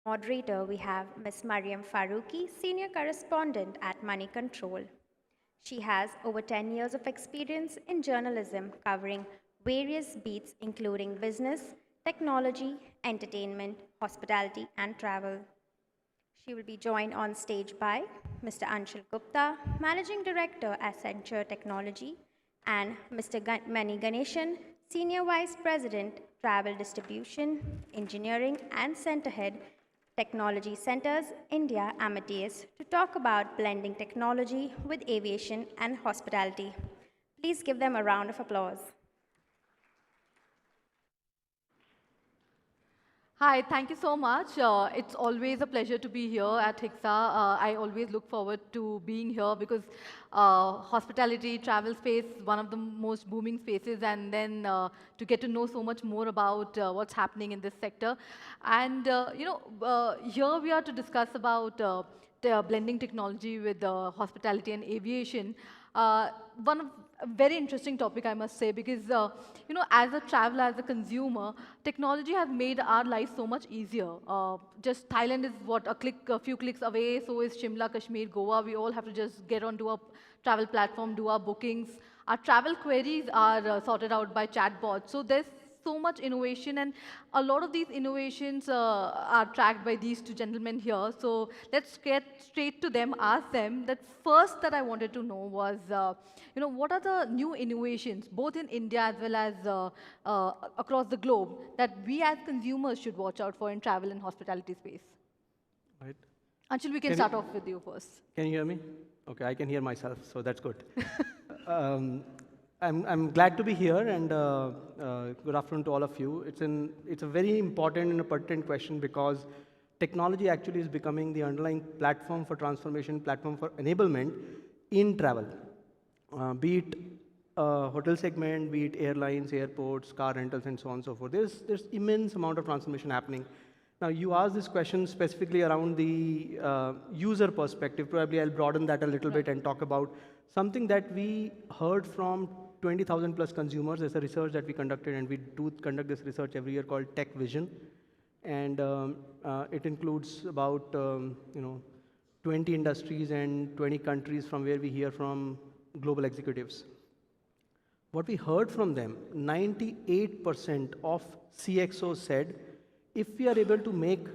Moderator, we have Ms. Maryam Farooqui, Senior Correspondent at Money Control. She has over 10 years of experience in journalism covering various beats including business, technology, entertainment, hospitality, and travel. She will be joined on stage by Mr. Anshul Gupta, Managing Director, Accenture Technology, and Mr. Ganeshan, Senior Vice President, Travel Distribution, Engineering, and Center Head, Technology Centers, India, Amadeus, to talk about blending technology with aviation and hospitality. Please give them a round of applause. Hi, thank you so much. It's always a pleasure to be here at HICSA. I always look forward to being here because hospitality, travel space, one of the most booming spaces, and then to get to know so much more about what's happening in this sector. And, here we are to discuss about blending technology with hospitality and aviation. One of a very interesting topic, I must say, because as a traveler, as a consumer, technology has made our life so much easier. Just Thailand is what a few clicks away. So is Shimla, Kashmir, Goa. We all have to just get onto a travel platform, do our bookings. Our travel queries are sorted out by chatbots. So there's so much innovation, and a lot of these innovations are tracked by these two gentlemen here. So let's get straight to them, ask them. That first that I wanted to know was, what are the new innovations, both in India as well as across the globe, that we as consumers should watch out for in travel and hospitality space? Right. Anshul, we can start off with you first. Can you hear me? Okay, I can hear myself, so that's good. I'm glad to be here, and good afternoon to all of you. It's a very important and a pertinent question because technology actually is becoming the underlying platform for transformation, platform for enablement in travel. Be it hotel segment, be it airlines, airports, car rentals, and so on and so forth. There's immense amount of transformation happening. Now, you asked this question specifically around the user perspective. Probably I'll broaden that a little bit and talk about something that we heard from 20,000 plus consumers. There's a research that we conducted, and we do conduct this research every year called Tech Vision. And it includes about 20 industries and 20 countries from where we hear from global executives. What we heard from them, 98% of CXOs said, if we are able to make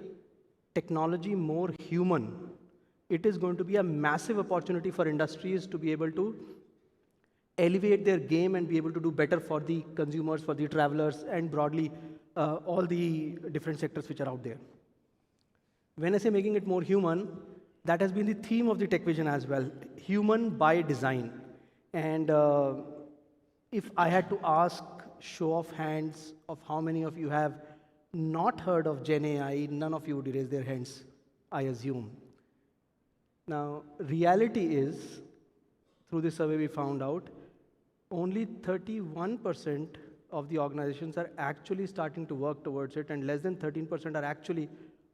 technology more human, it is going to be a massive opportunity for industries to be able to elevate their game and be able to do better for the consumers, for the travelers, and broadly all the different sectors which are out there. When I say making it more human, that has been the theme of the Tech Vision as well, human by design. And if I had to ask show of hands of how many of you have not heard of Gen AI, none of you would raise their hands, I assume. Now, reality is, through this survey we found out, only 31% of the organizations are actually starting to work towards it, and less than 13% are actually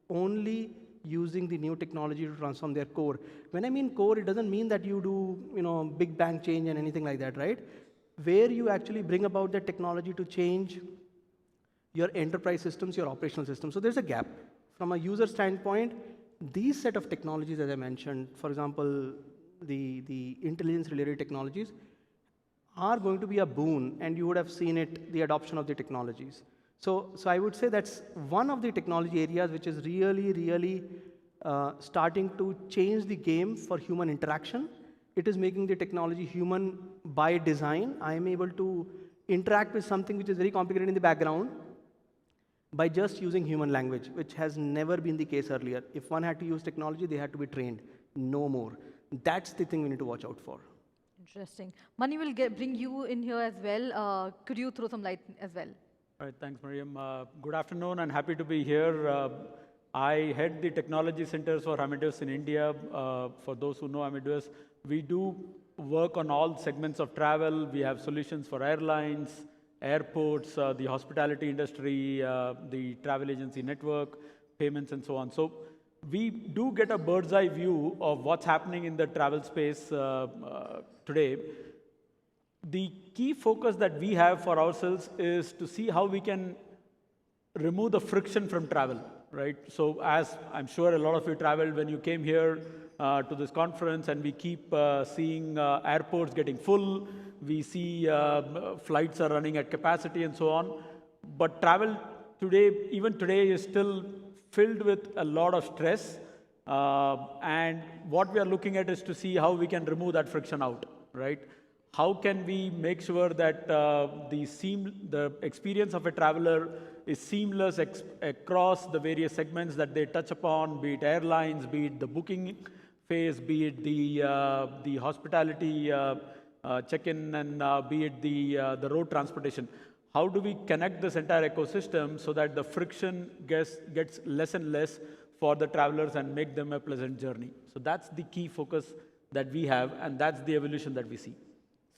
only using the new technology to transform their core. When I mean core, it doesn't mean that you do big bang change and anything like that, right? Where you actually bring about the technology to change your enterprise systems, your operational systems. So there's a gap. From a user standpoint, these set of technologies, as I mentioned, for example, the intelligence-related technologies, are going to be a boon, and you would have seen it, the adoption of the technologies. So I would say that's one of the technology areas which is really starting to change the game for human interaction. It is making the technology human by design. I am able to interact with something which is very complicated in the background by just using human language, which has never been the case earlier. If one had to use technology, they had to be trained, no more. That's the thing we need to watch out for. Interesting. Mani will bring you in here as well. Could you throw some light as well? All right, thanks, Maryam. Good afternoon, and happy to be here. I head the technology centers for Amadeus in India. For those who know Amadeus, we do work on all segments of travel. We have solutions for airlines, airports, the hospitality industry, the travel agency network, payments, and so on. So we do get a bird's eye view of what's happening in the travel space today. The key focus that we have for ourselves is to see how we can remove the friction from travel, right? So as I'm sure a lot of you traveled when you came here to this conference, and we keep seeing airports getting full, we see flights are running at capacity and so on. But travel today, even today, is still filled with a lot of stress. And what we are looking at is to see how we can remove that friction out, right? How can we make sure that the experience of a traveler is seamless across the various segments that they touch upon, be it airlines, be it the booking phase, be it the hospitality check-in, and be it the road transportation. How do we connect this entire ecosystem so that the friction gets less and less for the travelers and make them a pleasant journey? So that's the key focus that we have, and that's the evolution that we see.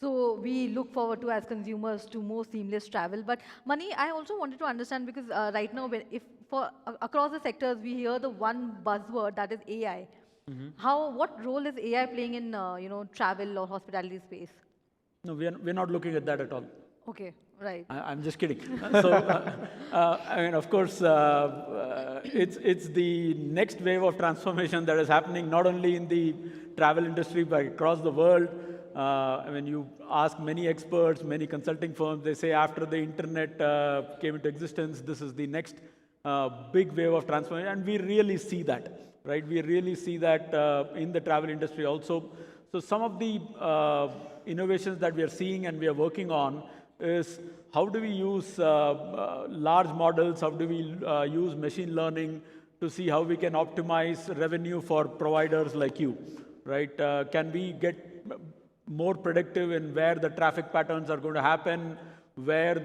So we look forward to, as consumers, to more seamless travel. But Mani, I also wanted to understand, because right now, across the sectors, we hear the one buzzword, that is AI. What role is AI playing in travel or hospitality space? No, we're not looking at that at all. Okay, right. I'm just kidding. So, I mean, of course, it's the next wave of transformation that is happening not only in the travel industry but across the world. I mean, you ask many experts, many consulting firms, they say after the internet came into existence, this is the next big wave of transformation, and we really see that, right? We really see that in the travel industry also. So some of the innovations that we are seeing and we are working on is how do we use large models, how do we use machine learning to see how we can optimize revenue for providers like you, right? Can we get more predictive in where the traffic patterns are going to happen, where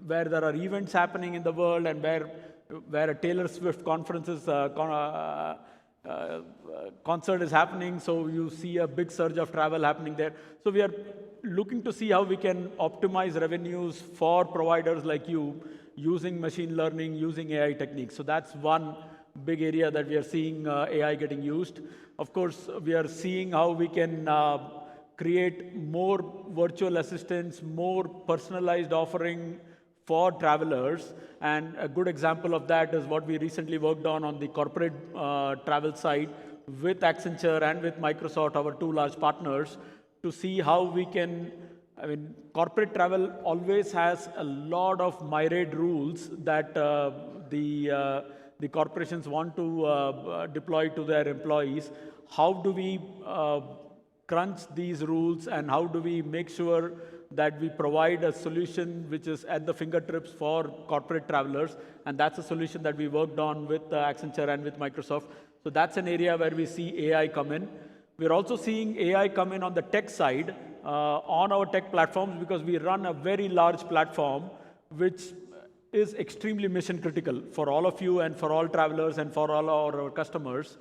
where there are events happening in the world, and where a Taylor Swift concert is happening, so you see a big surge of travel happening there. So we are looking to see how we can optimize revenues for providers like you using machine learning, using AI techniques. So that's one big area that we are seeing AI getting used. Of course, we are seeing how we can create more virtual assistants, more personalized offering for travelers. And a good example of that is what we recently worked on the corporate travel side with Accenture and with Microsoft, our two large partners, to see how we can, I mean, corporate travel always has a lot of myriad rules that the corporations want to deploy to their employees. How do we crunch these rules, and how do we make sure that we provide a solution which is at the fingertips for corporate travelers? And that's a solution that we worked on with Accenture and with Microsoft. So that's an area where we see AI come in. We're also seeing AI come in on the tech side, on our tech platforms, because we run a very large platform which is extremely mission critical for all of you and for all travelers and for all our customers.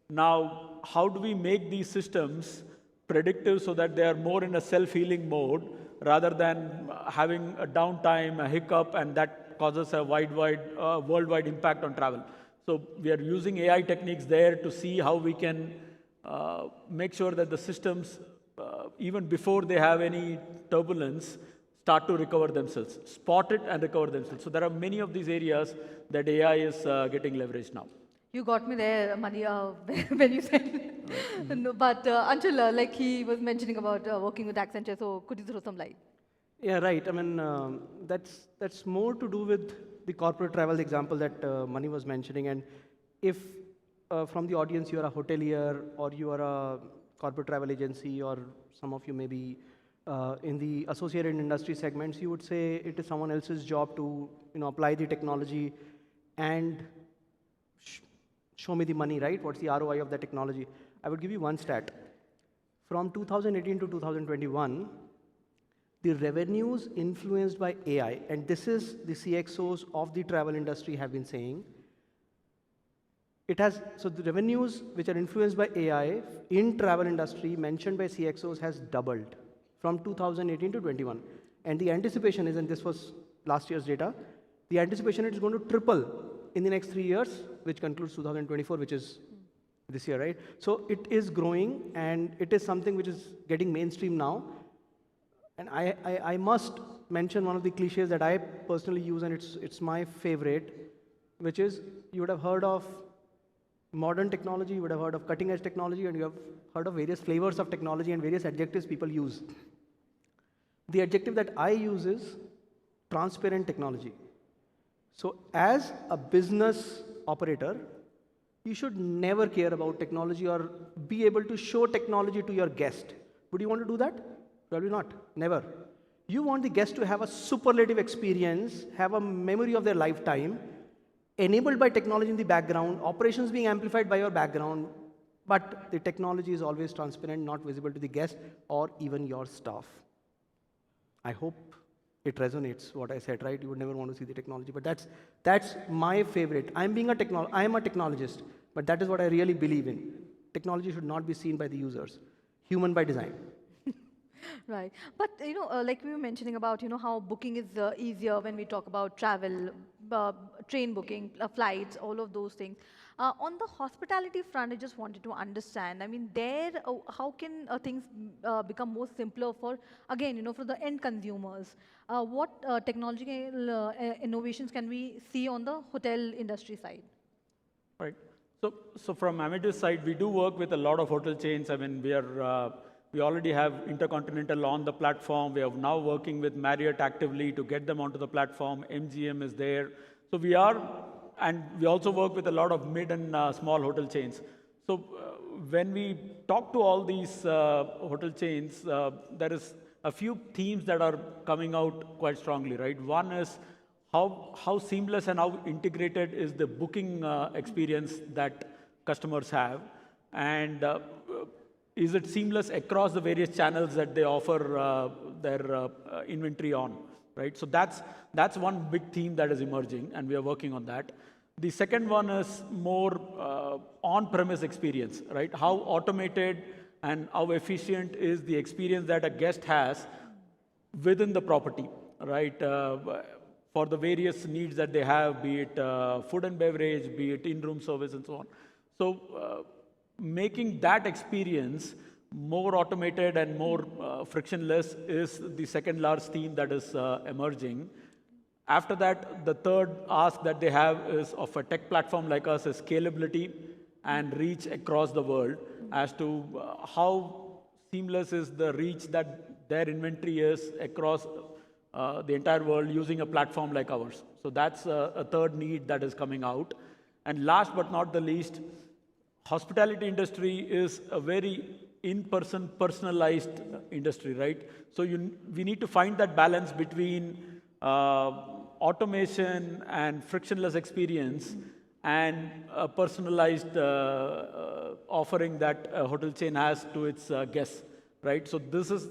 Now, how do we make these systems predictive so that they are more in a self-healing mode rather than having a downtime, a hiccup, and that causes a worldwide impact on travel? So we are using AI techniques there to see how we can make sure that the systems, even before they have any turbulence, start to recover themselves, spot it and recover themselves. So there are many of these areas that AI is getting leveraged now. You got me there, Mani, when you said. No, but Anshul, like he was mentioning about working with Accenture, so could you throw some light? Yeah, right. I mean, that's more to do with the corporate travel example that Mani was mentioning. And if from the audience you are a hotelier or you are a corporate travel agency, or some of you may be in the associated industry segments, you would say it is someone else's job to apply the technology and show me the money, right? What's the ROI of the technology? I would give you one stat. From 2018 to 2021, the revenues influenced by AI, and this is the CXOs of the travel industry have been saying, so the revenues which are influenced by AI in travel industry mentioned by CXOs has doubled from 2018 to 21. And the anticipation is, and this was last year's data, the anticipation is going to triple in the next 3 years, which concludes 2024, which is this year, right? So it is growing, and it is something which is getting mainstream now. And I must mention one of the cliches that I personally use, and it's my favorite, which is you would have heard of modern technology, you would have heard of cutting edge technology, and you have heard of various flavors of technology and various adjectives people use. The adjective that I use is transparent technology. So as a business operator, you should never care about technology or be able to show technology to your guest. Would you want to do that? Probably not. Never. You want the guest to have a superlative experience, have a memory of their lifetime, enabled by technology in the background, operations being amplified by your background, but the technology is always transparent, not visible to the guest or even your staff. I hope it resonates what I said, right? You would never want to see the technology, but that's my favorite. I am a technologist, but that is what I really believe in. Technology should not be seen by the users, human by design. Right. But, like we were mentioning about, how booking is easier when we talk about travel, train booking, flights, all of those things. On the hospitality front, I just wanted to understand, I mean, how can things become more simpler for, again, for the end consumers? What technological innovations can we see on the hotel industry side? Right. So from Amadeus side, we do work with a lot of hotel chains. I mean, we already have Intercontinental on the platform. We are now working with Marriott actively to get them onto the platform. MGM is there. So and we also work with a lot of mid and small hotel chains. So when we talk to all these hotel chains, there is a few themes that are coming out quite strongly, right? One is how seamless and how integrated is the booking experience that customers have, and is it seamless across the various channels that they offer their inventory on, right? So that's one big theme that is emerging, and we are working on that. The second one is more on-premise experience, right? How automated and how efficient is the experience that a guest has within the property, right? For the various needs that they have, be it food and beverage, be it in-room service, and so on. So making that experience more automated and more frictionless is the second large theme that is emerging. After that, the third ask that they have is of a tech platform like us is scalability and reach across the world as to how seamless is the reach that their inventory is across the entire world using a platform like ours. So that's a third need that is coming out. And last but not the least, hospitality industry is a very in-person, personalized industry, right? So we need to find that balance between automation and frictionless experience and a personalized offering that a hotel chain has to its guests, right? So this is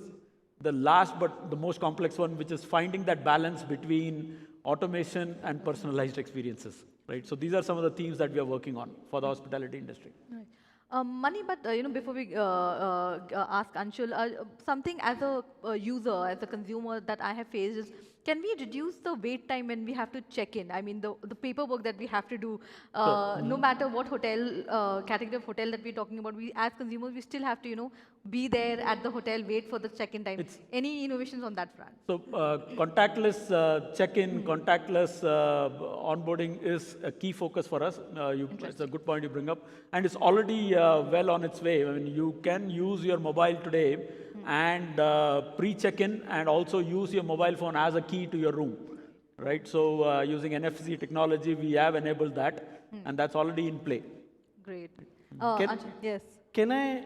the last but the most complex one, which is finding that balance between automation and personalized experiences, right? So these are some of the themes that we are working on for the hospitality industry. Right. Mani, but before we ask Anshul, something as a user, as a consumer that I have faced is, can we reduce the wait time when we have to check in? I mean, the paperwork that we have to do, no matter what hotel, category of hotel that we're talking about, we as consumers, we still have to, be there at the hotel, wait for the check-in time. Any innovations on that front? So contactless check-in, contactless onboarding is a key focus for us. It's a good point you bring up. And it's already well on its way. I mean, you can use your mobile today and pre-check-in and also use your mobile phone as a key to your room, right? So using NFC technology, we have enabled that, and that's already in play. Great. Can- Anshul, yes. Can I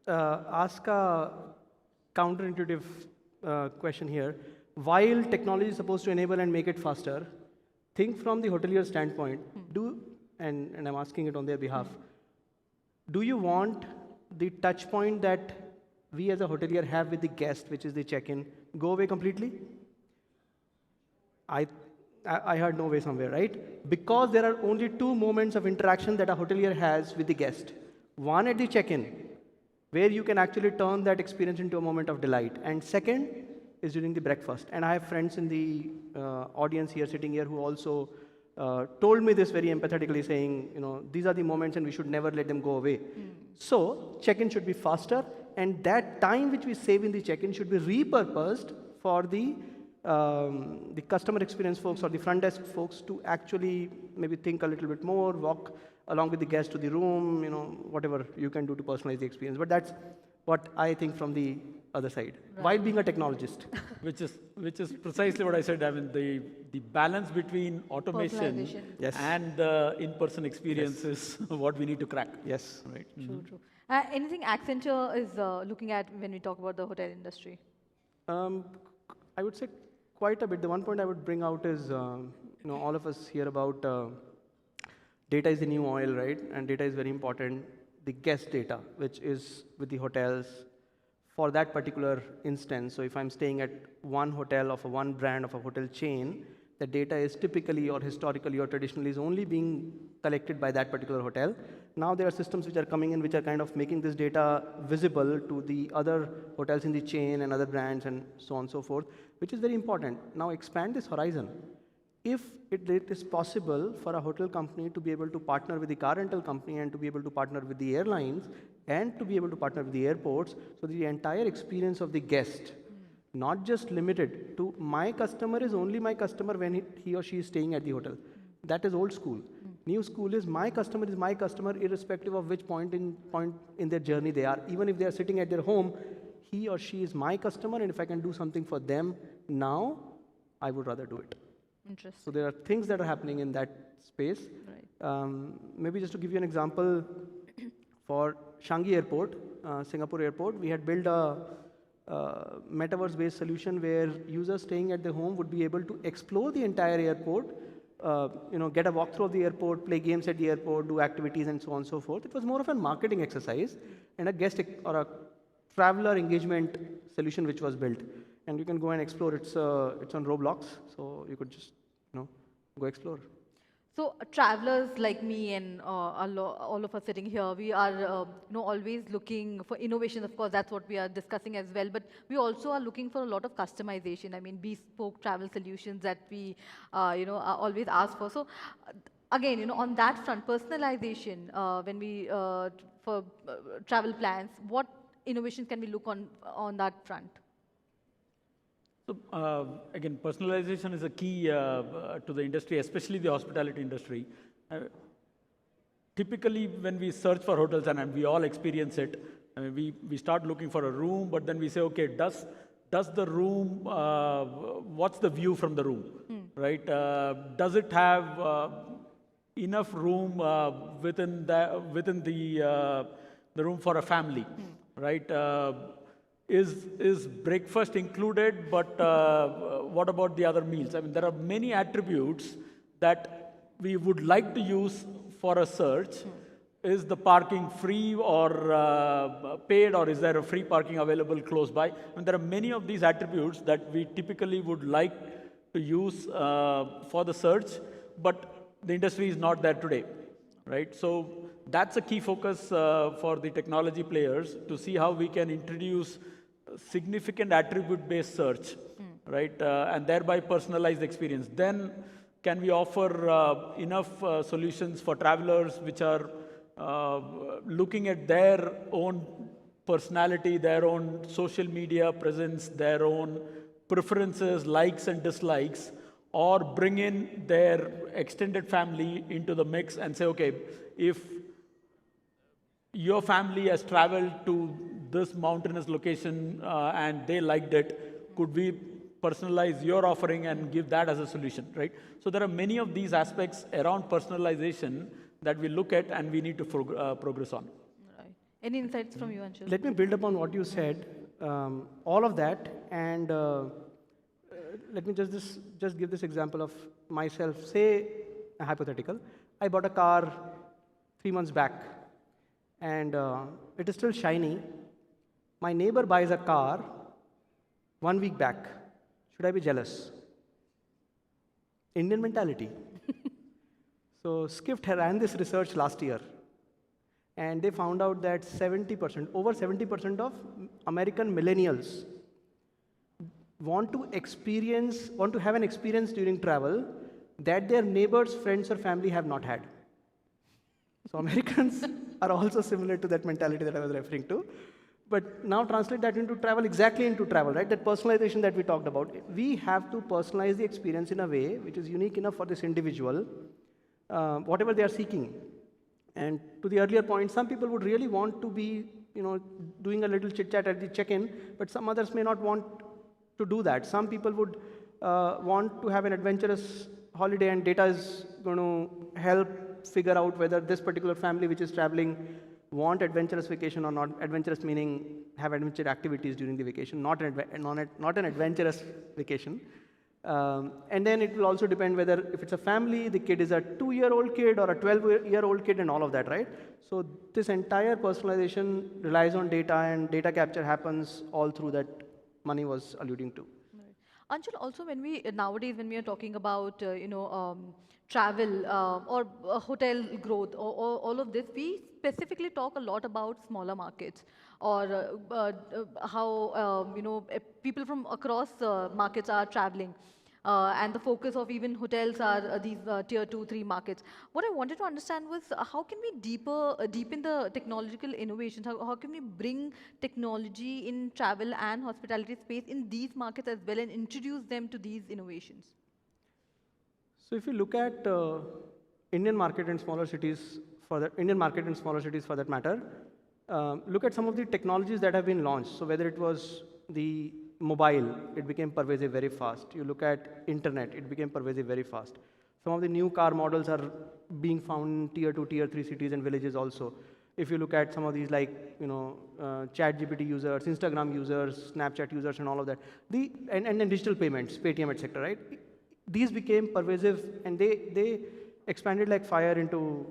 ask a counterintuitive question here? While technology is supposed to enable and make it faster, think from the hotelier standpoint, and I'm asking it on their behalf, do you want the touch point that we as a hotelier have with the guest, which is the check-in, go away completely? I heard no way somewhere, right? Because there are only two moments of interaction that a hotelier has with the guest. One at the check-in, where you can actually turn that experience into a moment of delight. And second is during the breakfast. And I have friends in the audience here, sitting here, who also told me this very empathetically, saying, these are the moments and we should never let them go away. So check-in should be faster, and that time which we save in the check-in should be repurposed for the customer experience folks or the front desk folks to actually maybe think a little bit more, walk along with the guest to the room, whatever you can do to personalize the experience. But that's what I think from the other side, while being a technologist. which is precisely what I said. I mean, the balance between automation Yes. and the in-person experience is what we need to crack. Yes. Right. True. Anything Accenture is looking at when we talk about the hotel industry? I would say quite a bit. The one point I would bring out is, all of us hear about data is the new oil, right? And data is very important. The guest data, which is with the hotels for that particular instance. So if I'm staying at one hotel of one brand of a hotel chain, the data is typically or historically or traditionally is only being collected by that particular hotel. Now there are systems which are coming in which are kind of making this data visible to the other hotels in the chain and other brands and so on and so forth, which is very important. Now expand this horizon. If it is possible for a hotel company to be able to partner with the car rental company and to be able to partner with the airlines and to be able to partner with the airports, so the entire experience of the guest, not just limited to my customer is only my customer when he or she is staying at the hotel. That is old school. New school is my customer irrespective of which point in their journey they are. Even if they are sitting at their home, he or she is my customer, and if I can do something for them now, I would rather do it. Interesting. So there are things that are happening in that space. Right. Maybe just to give you an example, for Changi Airport, Singapore Airport, we had built a metaverse-based solution where users staying at their home would be able to explore the entire airport, get a walkthrough of the airport, play games at the airport, do activities, and so on and so forth. It was more of a marketing exercise and a guest or a traveler engagement solution which was built. And you can go and explore. It's on Roblox, so you could just go explore. So travelers like me and all of us sitting here, we are always looking for innovation. Of course, that's what we are discussing as well. But we also are looking for a lot of customization. I mean, bespoke travel solutions that we are always ask for. So again, on that front, personalization when we for travel plans, what innovations can we look on that front? So again, personalization is a key to the industry, especially the hospitality industry. Typically, when we search for hotels, and we all experience it, I mean, we start looking for a room, but then we say, okay, does the room, what's the view from the room, right? Does it have enough room within the room for a family, right? Is breakfast included, but what about the other meals? I mean, there are many attributes that we would like to use for a search. Is the parking free or paid, or is there a free parking available close by? I mean, there are many of these attributes that we typically would like to use for the search, but the industry is not there today, right? So that's a key focus for the technology players to see how we can introduce significant attribute-based search, right? And thereby personalize the experience. Then can we offer enough solutions for travelers which are looking at their own personality, their own social media presence, their own preferences, likes and dislikes, or bring in their extended family into the mix and say, okay, if your family has traveled to this mountainous location and they liked it, could we personalize your offering and give that as a solution, right? So there are many of these aspects around personalization that we look at and we need to progress on. Right. Any insights from you, Anshul? Let me build upon what you said, all of that, and let me just give this example of myself. Say, a hypothetical, I bought a car 3 months back, and it is still shiny. My neighbor buys a car 1 week back. Should I be jealous? Indian mentality. So Skift ran this research last year, and they found out that over 70% of American millennials want to have an experience during travel that their neighbors, friends, or family have not had. So Americans are also similar to that mentality that I was referring to. But now translate that into travel, exactly into travel, right? That personalization that we talked about. We have to personalize the experience in a way which is unique enough for this individual, whatever they are seeking. And to the earlier point, some people would really want to be, doing a little chit chat at the check-in, but some others may not want to do that. Some people would want to have an adventurous holiday, and data is going to help figure out whether this particular family which is traveling want adventurous vacation or not. Adventurous meaning have adventure activities during the vacation, not an adventurous vacation. And then it will also depend whether if it's a family, the kid is a 2-year-old kid or a 12-year-old kid and all of that, right? So this entire personalization relies on data, and data capture happens all through that Mani was alluding to. Anshul, also nowadays when we are talking about travel or hotel growth or all of this, we specifically talk a lot about smaller markets or how people from across markets are traveling. And the focus of even hotels are these tier 2, 3 markets. What I wanted to understand was how can we deepen the technological innovations? How can we bring technology in travel and hospitality space in these markets as well and introduce them to these innovations? So if you look at Indian market and smaller cities for that matter, look at some of the technologies that have been launched. So whether it was the mobile, it became pervasive very fast. You look at internet, it became pervasive very fast. Some of the new car models are being found in tier 2, tier 3 cities and villages also. If you look at some of these like, ChatGPT users, Instagram users, Snapchat users and all of that, and then digital payments, Paytm, etc., right? These became pervasive and they expanded like fire into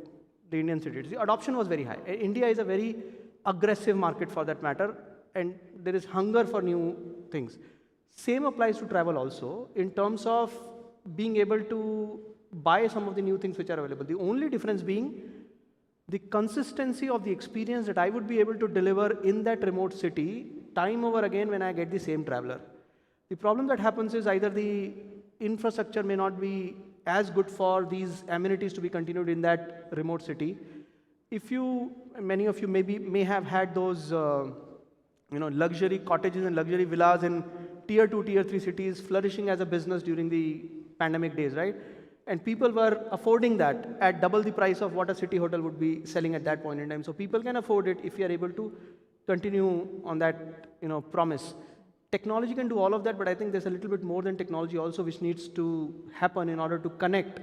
the Indian cities. The adoption was very high. India is a very aggressive market for that matter, and there is hunger for new things. Same applies to travel also in terms of being able to buy some of the new things which are available. The only difference being the consistency of the experience that I would be able to deliver in that remote city time over again when I get the same traveler. The problem that happens is either the infrastructure may not be as good for these amenities to be continued in that remote city. Many of you may have had those luxury cottages and luxury villas in tier 2, tier 3 cities flourishing as a business during the pandemic days, right? And people were affording that at double the price of what a city hotel would be selling at that point in time. So people can afford it if you are able to continue on that, promise. Technology can do all of that, but I think there's a little bit more than technology also which needs to happen in order to connect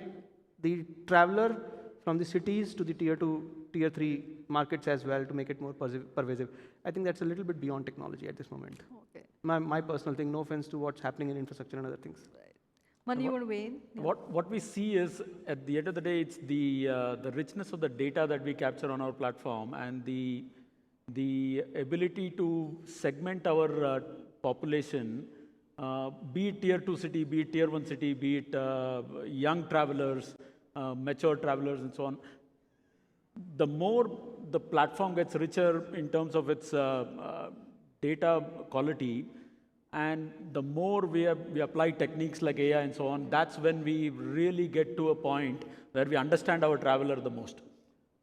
the traveler from the cities to the tier 2, tier 3 markets as well to make it more pervasive. I think that's a little bit beyond technology at this moment. Okay. My personal thing, no offense to what's happening in infrastructure and other things. Right. Mani, you want to weigh in? Yeah. What we see is, at the end of the day, it's the richness of the data that we capture on our platform and the ability to segment our population, be it tier 2 city, be it tier 1 city, be it young travelers, mature travelers and so on. The more the platform gets richer in terms of its data quality, and the more we apply techniques like AI and so on, that's when we really get to a point where we understand our traveler the most,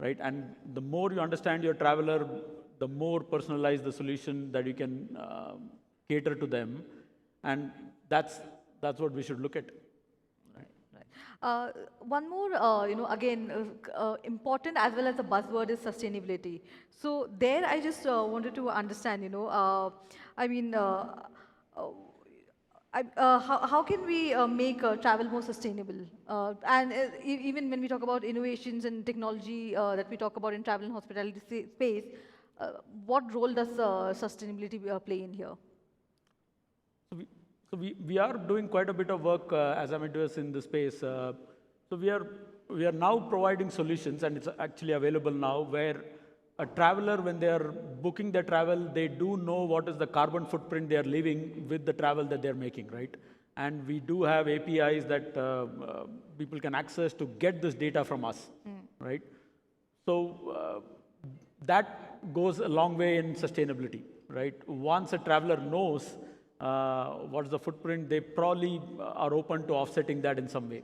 right? And the more you understand your traveler, the more personalized the solution that you can cater to them, and that's what we should look at. One more, important as well as the buzzword is sustainability. So there, I just wanted to understand, how can we make travel more sustainable? And even when we talk about innovations and technology that we talk about in travel and hospitality space, what role does sustainability play in here? So we are doing quite a bit of work as Amadeus in this space. So we are now providing solutions, and it's actually available now, where a traveler, when they are booking their travel, they do know what is the carbon footprint they are leaving with the travel that they're making, right? And we do have APIs that people can access to get this data from us, right? So that goes a long way in sustainability, right? Once a traveler knows what's the footprint, they probably are open to offsetting that in some way,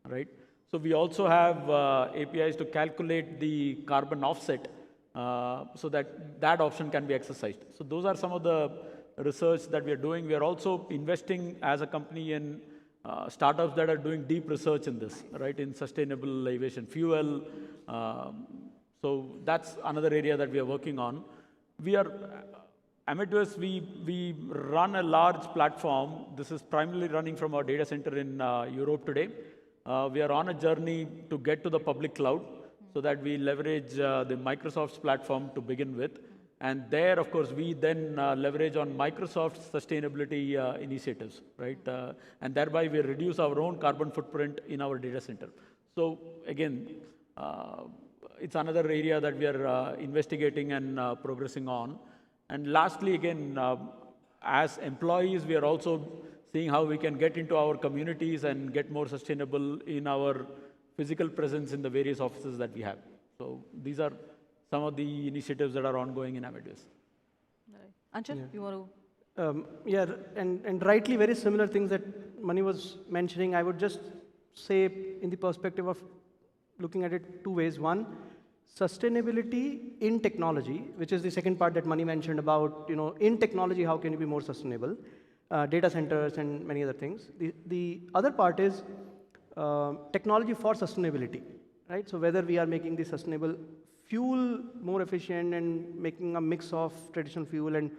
right? So we also have APIs to calculate the carbon offset so that that option can be exercised. So those are some of the research that we are doing. We are also investing as a company in startups that are doing deep research in this, right, in sustainable aviation fuel. So that's another area that we are working on. We are, Amadeus, we run a large platform. This is primarily running from our data center in Europe today. We are on a journey to get to the public cloud so that we leverage the Microsoft's platform to begin with. And there, of course, we then leverage on Microsoft's sustainability initiatives, right? And thereby we reduce our own carbon footprint in our data center. So again, it's another area that we are investigating and progressing on. And lastly, again, as employees, we are also seeing how we can get into our communities and get more sustainable in our physical presence in the various offices that we have. So these are some of the initiatives that are ongoing in Amadeus. Right. Anshul, you want to? Yeah, and rightly very similar things that Mani was mentioning. I would just say in the perspective of looking at it two ways. One, sustainability in technology, which is the second part that Mani mentioned about, in technology, how can you be more sustainable? Data centers and many other things. The other part is technology for sustainability, right? So whether we are making the sustainable fuel more efficient and making a mix of traditional fuel and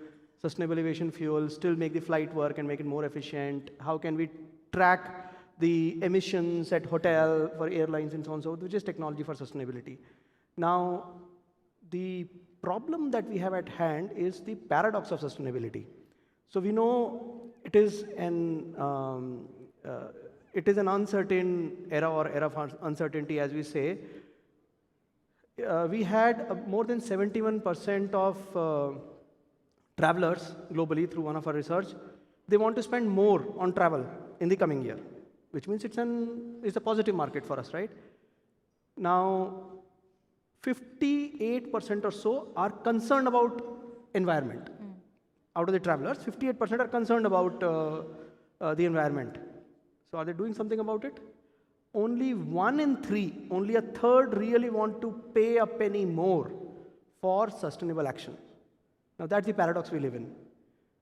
sustainable aviation fuel, still make the flight work and make it more efficient. How can we track the emissions at hotel for airlines and so on and so forth, which is technology for sustainability. Now, the problem that we have at hand is the paradox of sustainability. So we know it is an uncertain era or era of uncertainty, as we say. We had more than 71% of travelers globally through one of our research. They want to spend more on travel in the coming year, which means it's a positive market for us, right? Now, 58% or so are concerned about environment. Out of the travelers, 58% are concerned about the environment. So are they doing something about it? Only 1 in 3, only a third really want to pay a penny more for sustainable action. Now that's the paradox we live in.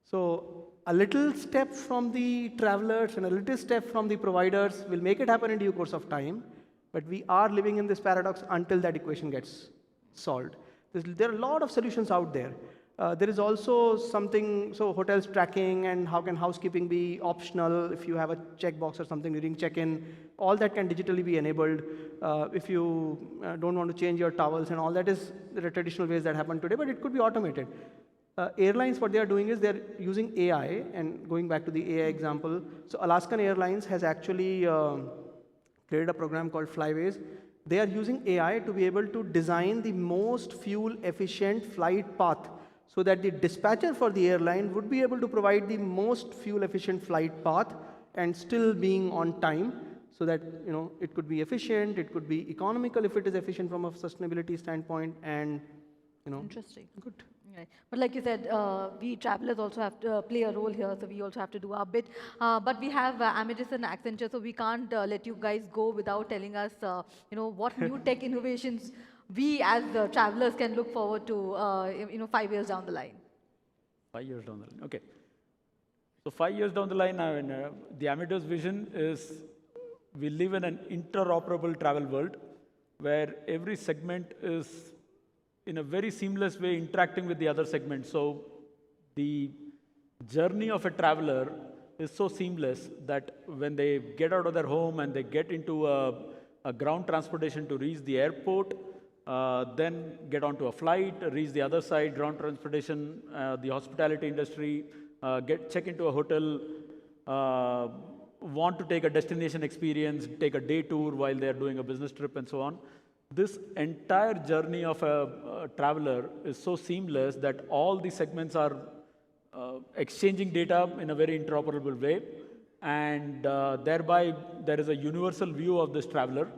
So a little step from the travelers and a little step from the providers will make it happen in due course of time, but we are living in this paradox until that equation gets solved. There are a lot of solutions out there. There is also something, so hotels tracking and how can housekeeping be optional if you have a checkbox or something during check-in. All that can digitally be enabled. If you don't want to change your towels and all that is the traditional ways that happen today, but it could be automated. Airlines, what they are doing is they're using AI, and going back to the AI example, so Alaskan Airlines has actually created a program called Flyways. They are using AI to be able to design the most fuel-efficient flight path so that the dispatcher for the airline would be able to provide the most fuel-efficient flight path and still being on time, so that it could be efficient, it could be economical if it is efficient from a sustainability standpoint, and Interesting. Good. Right. But like you said, we travelers also have to play a role here, so we also have to do our bit. But we have Amadeus and Accenture, so we can't let you guys go without telling us, what new tech innovations we as travelers can look forward to, 5 years down the line. 5 years down the line, okay. So 5 years down the line, the Amadeus vision is we live in an interoperable travel world where every segment is in a very seamless way interacting with the other segments. So the journey of a traveler is so seamless that when they get out of their home and they get into a ground transportation to reach the airport, then get onto a flight, reach the other side, ground transportation, the hospitality industry, check into a hotel, want to take a destination experience, take a day tour while they're doing a business trip and so on. This entire journey of a traveler is so seamless that all the segments are exchanging data in a very interoperable way, and thereby there is a universal view of this traveler,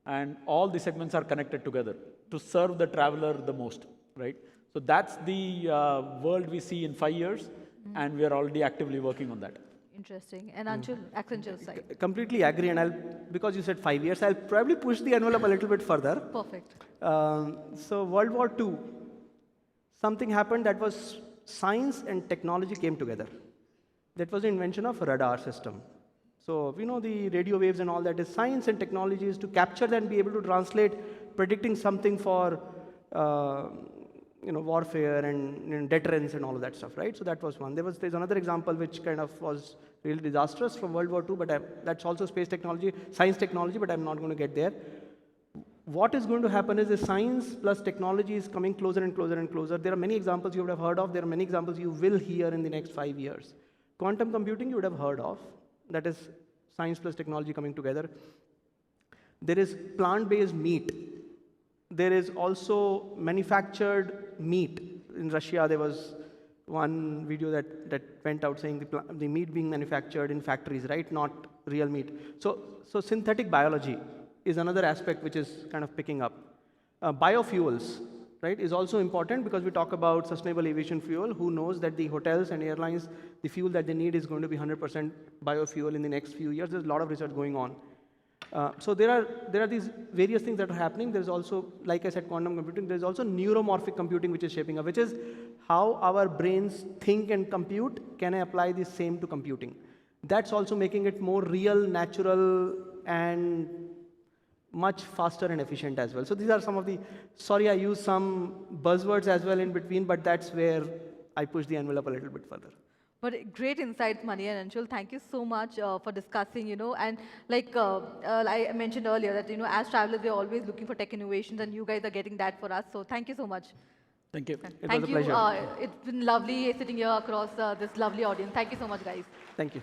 and all the segments are connected together to serve the traveler the most, right? So that's the world we see in 5 years, and we are already actively working on that. Interesting. And Anshul, Accenture side. Completely agree, and because you said 5 years, I'll probably push the envelope a little bit further. Perfect. So World War II, something happened that was science and technology came together. That was the invention of radar system. So we know the radio waves and all that is science and technology is to capture that and be able to translate predicting something for warfare and deterrence and all of that stuff, right? So that was one. There's another example which kind of was really disastrous from World War II, but that's also space technology, science technology, but I'm not going to get there. What is going to happen is the science plus technology is coming closer and closer and closer. There are many examples you would have heard of. There are many examples you will hear in the next 5 years. Quantum computing you would have heard of. That is science plus technology coming together. There is plant-based meat. There is also manufactured meat. In Russia, there was one video that went out saying the meat being manufactured in factories, right? Not real meat. So synthetic biology is another aspect which is kind of picking up. Biofuels, right, is also important because we talk about sustainable aviation fuel. Who knows that the hotels and airlines, the fuel that they need is going to be 100% biofuel in the next few years. There's a lot of research going on. So there are these various things that are happening. There's also, like I said, quantum computing. There's also neuromorphic computing which is shaping up, which is how our brains think and compute. Can I apply the same to computing? That's also making it more real, natural, and much faster and efficient as well. So these are some of the, sorry I use some buzzwords as well in between, but that's where I push the envelope a little bit further. But great insights, Mani and Anshul. Thank you so much for discussing, and like I mentioned earlier that, as travelers, we're always looking for tech innovations and you guys are getting that for us. So thank you so much. Thank you. It was a pleasure. It's been lovely sitting here across this lovely audience. Thank you so much, guys. Thank you.